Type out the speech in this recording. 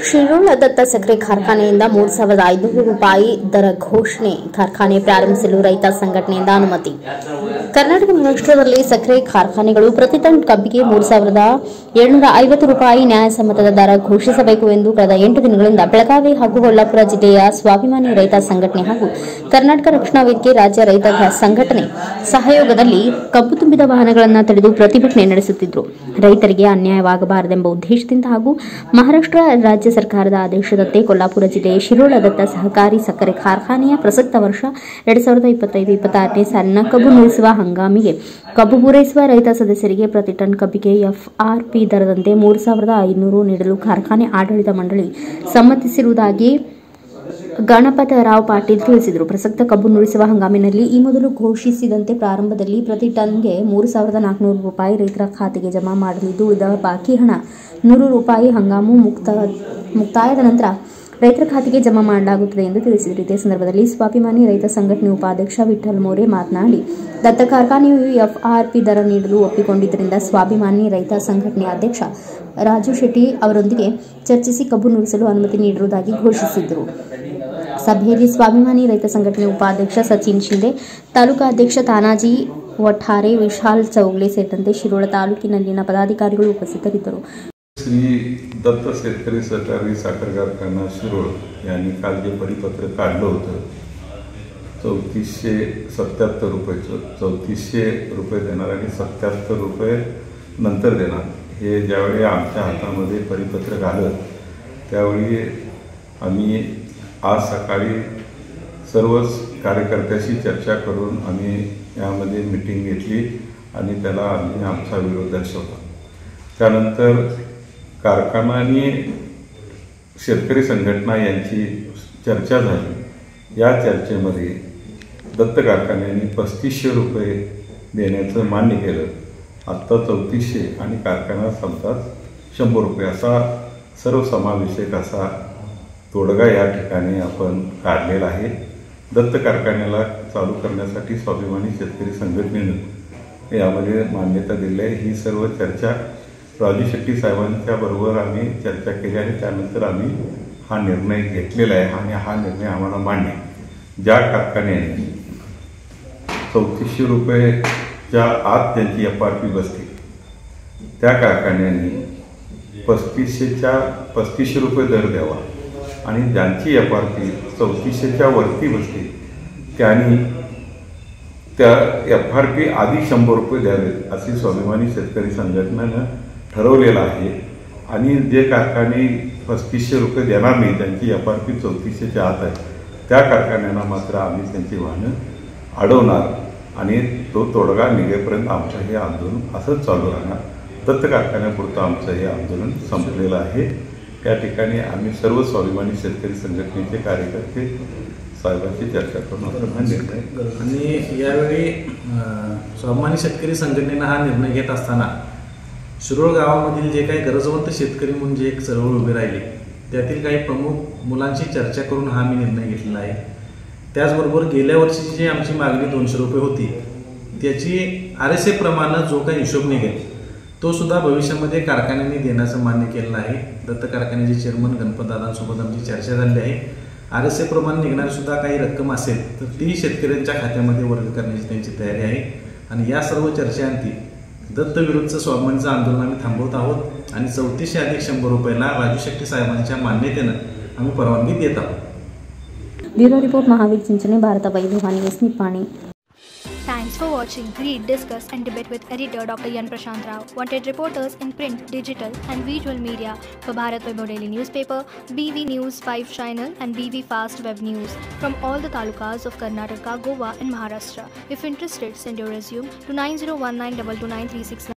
ಶಿರೋಳ ದತ್ತ ಸಕ್ಕರೆ ಕಾರ್ಖಾನೆಯಿಂದ 3,500 ರೂಪಾಯಿ ದರ ಘೋಷಣೆ. ಕಾರ್ಖಾನೆ ಪ್ರಾರಂಭಿಸಲು ರೈತ ಸಂಘಟನೆಯಿಂದ ಅನುಮತಿ. ಕರ್ನಾಟಕ ರಾಷ್ಟ್ರದಲ್ಲಿ ಸಕ್ಕರೆ ಕಾರ್ಖಾನೆಗಳು ಪ್ರತಿ ಟನ್ ಕಬ್ಬಿಗೆ 3,750 ರೂಪಾಯಿ ನ್ಯಾಯಸಮ್ಮತದ ದರ ಘೋಷಿಸಬೇಕು ಎಂದು ಕಳೆದ 8 ದಿನಗಳಿಂದ ಬೆಳಗಾವಿ ಹಾಗೂ ಕೊಲ್ಲಾಪುರ ಜಿಲ್ಲೆಯ ಸ್ವಾಭಿಮಾನಿ ರೈತ ಸಂಘಟನೆ ಹಾಗೂ ಕರ್ನಾಟಕ ರಕ್ಷಣಾ ವೇದಿಕೆ ರಾಜ್ಯ ರೈತ ಸಂಘಟನೆ ಸಹಯೋಗದಲ್ಲಿ ಕಬ್ಬು ತುಂಬಿದ ವಾಹನಗಳನ್ನು ತಡೆದು ಪ್ರತಿಭಟನೆ ನಡೆಸುತ್ತಿದ್ದರು. ರೈತರಿಗೆ ಅನ್ಯಾಯವಾಗಬಾರದೆಂಬ ಉದ್ದೇಶದಿಂದ ಹಾಗೂ ಮಹಾರಾಷ್ಟ್ರ ರಾಜ್ಯ ಸರ್ಕಾರದ ಆದೇಶದಂತೆ ಕೊಲ್ಲಾಪುರ ಜಿಲ್ಲೆಯ ಶಿರೋಳ ದತ್ತ ಸಹಕಾರಿ ಸಕ್ಕರೆ ಕಾರ್ಖಾನೆಯ ಪ್ರಸಕ್ತ ವರ್ಷ 2025-26ನೇ ಸಾಲಿನ ಕಬ್ಬು ನುರಿಸುವ ಹಂಗಾಮಿಗೆ ಕಬ್ಬು ಪೂರೈಸುವ ರೈತ ಸದಸ್ಯರಿಗೆ ಪ್ರತಿ ಟನ್ ಕಬ್ಬಿಗೆ ಎಫ್ಆರ್ಪಿ ದರದಂತೆ 3,500 ನೀಡಲು ಕಾರ್ಖಾನೆ ಆಡಳಿತ ಮಂಡಳಿ ಸಮ್ಮತಿಸಿರುವುದಾಗಿ ಗಣಪತರಾವ್ ಪಾಟೀಲ್ ತಿಳಿಸಿದರು. ಪ್ರಸಕ್ತ ಕಬ್ಬು ನುರಿಸುವ ಹಂಗಾಮಿನಲ್ಲಿ ಈ ಮೊದಲು ಘೋಷಿಸಿದಂತೆ ಪ್ರಾರಂಭದಲ್ಲಿ ಪ್ರತಿ ಟನ್ಗೆ 3,400 ರೂಪಾಯಿ ರೈತರ ಖಾತೆಗೆ ಜಮಾ ಮಾಡಲಿದ್ದು, ಉಳಿದ ಬಾಕಿ ಹಣ 100 ರೂಪಾಯಿ ಹಂಗಾಮು ಮುಕ್ತಾಯದ ನಂತರ ರೈತರ ಖಾತೆಗೆ ಜಮಾ ಮಾಡಲಾಗುತ್ತದೆ ಎಂದು ತಿಳಿಸಿದರು. ಇದೇ ಸಂದರ್ಭದಲ್ಲಿ ಸ್ವಾಭಿಮಾನಿ ರೈತ ಸಂಘಟನೆ ಉಪಾಧ್ಯಕ್ಷ ವಿಠ್ಠಲ್ ಮೋರೆ ಮಾತನಾಡಿ, ದತ್ತ ಕಾರ್ಖಾನೆಯು ಎಫ್ಆರ್ಪಿ ದರ ನೀಡಲು ಒಪ್ಪಿಕೊಂಡಿದ್ದರಿಂದ ಸ್ವಾಭಿಮಾನಿ ರೈತ ಸಂಘಟನೆ ಅಧ್ಯಕ್ಷ ರಾಜು ಶೆಟ್ಟಿ ಅವರೊಂದಿಗೆ ಚರ್ಚಿಸಿ ಕಬ್ಬು ನುರಿಸಲು ಅನುಮತಿ ನೀಡಿರುವುದಾಗಿ ಘೋಷಿಸಿದರು. ಸಭೆಯಲ್ಲಿ ಸ್ವಾಭಿಮಾನಿ ರೈತ ಸಂಘಟನೆ ಉಪಾಧ್ಯಕ್ಷ ಸಚಿನ್ ಶಿಂದೆ, ತಾಲೂಕಾ ಅಧ್ಯಕ್ಷ ತಾನಾಜಿ ವಠಾರೆ, ವಿಶಾಲ್ चौगले ಸೇರಿದಂತೆ ಶಿರೋಳ ತಾಲೂಕಿನಲ್ಲಿನ ಪದಾಧಿಕಾರಿಗಳು ಉಪಸ್ಥಿತರಿದ್ದರು. श्री दत्त शेतकरी सहकारी साखर कारखाना शिरोळ यांनी काल जे परिपत्र काढलं होतं 3,477 रुपयाचं, 3,400 रुपये देणार आणि 77 रुपये नंतर देणार, हे ज्यावेळी आमच्या हातामध्ये परिपत्रक आलं त्यावेळी आम्ही आज सकाळी सर्व कार्यकर्त्याशी चर्चा करून आम्ही यामध्ये मीटिंग घेतली आणि त्याला आम्ही आमचा विरोध दर्शवला. त्यानंतर कारखाना आणि शेतकरी संघटना यांची चर्चा झाली. या चर्चेमध्ये दत्त कारखान्याने 3,500 रुपये देण्याचं मान्य केलं. आत्ता 3,400 आणि कारखाना संपतात 100 रुपये असा सर्वसमावेशक असा तोडगा या ठिकाणी आपण काढलेला आहे. दत्त कारखान्याला चालू करण्यासाठी स्वाभिमानी शेतकरी संघटनेनं यामध्ये मान्यता दिली आहे. ही सर्व चर्चा राजू शेट्टी साहेबांच्या बरोबर आम्ही चर्चा केली आणि त्यानंतर आम्ही हा निर्णय घेतलेला आहे आणि हा निर्णय आम्हाला मान्य आहे. ज्या कारखान्याने 3,400 रुपयेच्या आत त्यांची एफआरपी बसते त्या कारखान्याने 3,500 रुपये दर द्यावा आणि ज्यांची एफआरपी 3,400च्या वरती बसते त्यांनी त्या एफआरपी आधी 100 रुपये द्यावेत अशी स्वाभिमानी शेतकरी संघटनेनं ठरवलेलं आहे. आणि जे कारखाने 3,500 रुपये देणार नाही, त्यांची एफआरपी 3,400च्या आत आहे, त्या कारखान्यांना मात्र आम्ही त्यांची वाहनं अडवणार आणि तो तोडगा निघेपर्यंत आमचं हे आंदोलन असंच चालू राहणार. दत्त कारखान्यापुरतं आमचं हे आंदोलन संपलेलं आहे. त्या ठिकाणी आम्ही सर्व स्वाभिमानी शेतकरी संघटनेचे कार्यकर्ते साहेबांची चर्चा करून आपण हा निर्णय. आणि यावेळी स्वाभिमानी शेतकरी संघटनेनं हा निर्णय घेत असताना शिरोळ गावामधील जे काही गरजवंत शेतकरी म्हणून जे एक चळवळ उभी राहिली त्यातील काही प्रमुख मुलांशी चर्चा करून हा मी निर्णय घेतलेला आहे. त्याचबरोबर गेल्या वर्षीची जी आमची मागणी 200 रुपये होती त्याची RSA प्रमाणे जो काही हिशोब निघेल तो सुद्धा भविष्यामध्ये कारखान्यांनी देण्याचं मान्य केलेलं आहे. दत्त कारखान्याचे चेअरमन गणपतदादांसोबत आमची चर्चा झाली आहे. RSA प्रमाणे निघणारी सुद्धा काही रक्कम असेल तर ती शेतकऱ्यांच्या खात्यामध्ये वर्ग करण्याची त्यांची तयारी आहे. आणि या सर्व चर्चांती दत्त विरुद्धचं स्वाभिमानीचं आंदोलन आम्ही थांबवत आहोत आणि 3,400 अधिक 100 रुपयाला राजू शेट्टी साहेबांच्या मान्यतेनं आम्ही परवानगी देत आहोत. Bureau report Mahavir Chinchane, Bharatabai Bhavani Nipani. Thanks for watching. Read, discuss and debate with editor Dr. Yan Prashant Rao. Wanted reporters in print, digital and visual media for Bharat Vaibhav Daily Newspaper, BV News 5 Channel and BV Fast Web News from all the talukas of Karnataka, Goa and Maharashtra. If interested, send your resume to 9019229369.